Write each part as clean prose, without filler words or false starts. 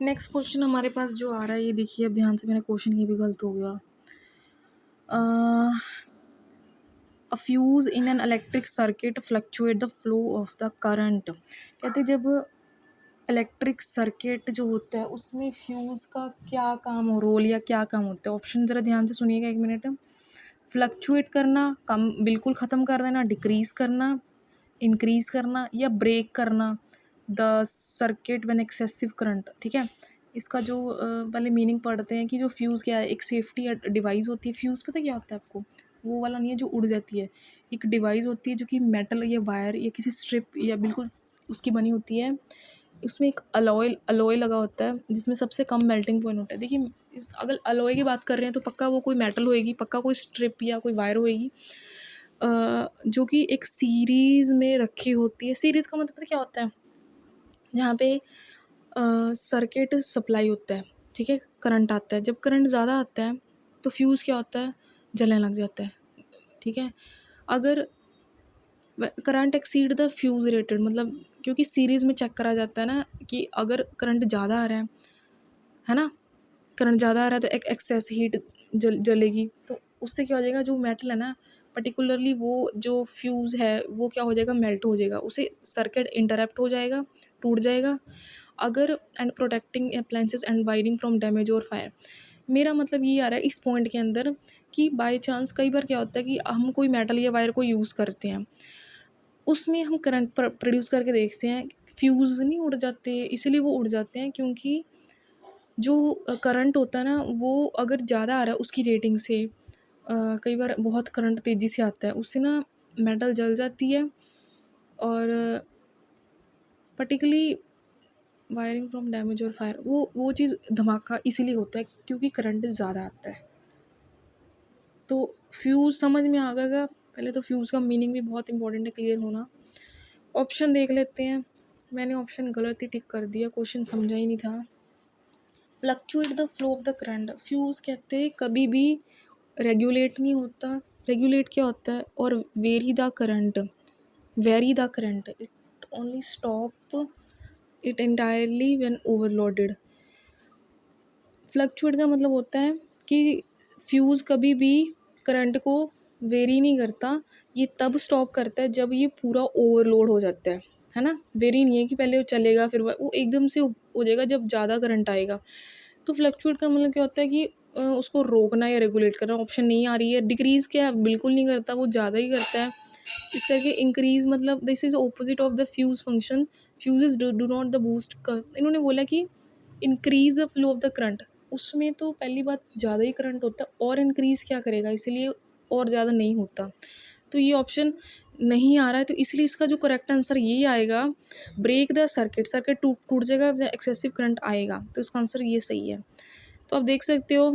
Next question हमारे पास जो आ रहा है ये देखिए, अब ध्यान से, मेरा क्वेश्चन ये भी गलत हो गया। अ fuse in an electric circuit fluctuate the flow of the current. कहते जब इलेक्ट्रिक सर्किट जो होता है उसमें फ्यूज़ का क्या काम हो, रोल या क्या काम होता है। ऑप्शन ज़रा ध्यान से सुनिएगा, एक मिनट। फ्लक्चुएट करना, कम बिल्कुल ख़त्म कर देना, डिक्रीज़ करना, इंक्रीज़ करना, या ब्रेक करना the circuit when excessive current. ठीक है, इसका जो पहले मीनिंग पढ़ते हैं कि जो फ्यूज़ क्या है। एक सेफ्टी डिवाइस होती है। फ्यूज़ पता क्या होता है आपको? वो वाला नहीं है जो उड़ जाती है। एक डिवाइस होती है जो कि मेटल या वायर या किसी स्ट्रिप या बिल्कुल उसकी बनी होती है। उसमें एक अलॉय लगा होता है जिसमें सबसे कम मेल्टिंग पॉइंट होता है। देखिए, अगर अलॉय की बात कर रहे हैं तो पक्का वो कोई मेटल होएगी, पक्का कोई स्ट्रिप या कोई वायर होएगी, जो कि एक सीरीज़ में रखी होती है। सीरीज़ का मतलब क्या होता है? जहाँ पे सर्किट सप्लाई होता है, ठीक है, करंट आता है। जब करंट ज़्यादा आता है तो फ्यूज़ क्या होता है? जलने लग जाता है। ठीक है, अगर current exceed the fuse rated, मतलब क्योंकि सीरीज़ में चेक करा जाता है ना कि अगर करंट ज़्यादा आ रहा है ना, करंट ज़्यादा आ रहा है तो एक एक्सेस हीट जलेगी, तो उससे क्या हो जाएगा, जो मेटल है ना, पर्टिकुलरली वो जो फ्यूज़ है वो क्या हो जाएगा, मेल्ट हो जाएगा, उसे सर्किट इंटरप्ट हो जाएगा, टूट जाएगा। अगर and protecting appliances and wiring from damage और फायर। मेरा मतलब ये आ रहा है इस पॉइंट के अंदर कि बाय चांस कई बार क्या होता है कि हम कोई मेटल या वायर को यूज़ करते हैं, उसमें हम करंट प्रोड्यूस करके देखते हैं, फ्यूज़ नहीं उड़ जाते। इसीलिए वो उड़ जाते हैं क्योंकि जो करंट होता है ना वो अगर ज़्यादा आ रहा है उसकी रेटिंग से, कई बार बहुत करंट तेज़ी से आता है, उससे ना मेटल जल जाती है। और पर्टिकुलरली वायरिंग फ्रॉम डैमेज और फायर, वो चीज़ धमाका इसीलिए होता है क्योंकि करंट ज़्यादा आता है। तो फ्यूज़ समझ में आ गएगा। पहले तो फ्यूज़ का मीनिंग भी बहुत इंपॉर्टेंट है क्लियर होना। ऑप्शन देख लेते हैं। मैंने ऑप्शन गलत ही टिक कर दिया, क्वेश्चन समझा ही नहीं था। Fluctuate the flow of the current, fuse कहते हैं कभी भी रेगुलेट नहीं होता। रेगुलेट क्या होता है? और very the current, it only stop it entirely when overloaded. Fluctuate का मतलब होता है कि फ्यूज़ कभी भी करंट को वेरी नहीं करता, ये तब स्टॉप करता है जब ये पूरा ओवरलोड हो जाता है ना। वेरी नहीं है कि पहले वो चलेगा फिर वो एकदम से हो जाएगा जब ज़्यादा करंट आएगा। तो फ्लक्चुएट का मतलब क्या होता है कि उसको रोकना या रेगुलेट करना। ऑप्शन नहीं आ रही है। डिक्रीज़ क्या, बिल्कुल नहीं करता, वो ज़्यादा ही करता है। इस करके इंक्रीज़ मतलब this is opposite of the fuse function. Fuse do not the boost कर। इन्होंने बोला कि increase the flow of the current, उसमें तो पहली बात ज़्यादा ही करंट होता है और इंक्रीज़ क्या करेगा, इसलिए और ज़्यादा नहीं होता। तो ये ऑप्शन नहीं आ रहा है, तो इसलिए इसका जो करेक्ट आंसर ये आएगा, ब्रेक द सर्किट। सर्किट टूट टूट जाएगा, एक्सेसिव करंट आएगा, तो इसका आंसर ये सही है। तो आप देख सकते हो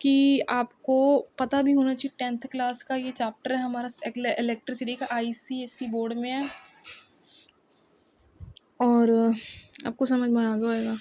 कि आपको पता भी होना चाहिए, 10th क्लास का ये चैप्टर है हमारा इलेक्ट्रिसिटी का, ICSE बोर्ड में है, और आपको समझ में आ गया होगा।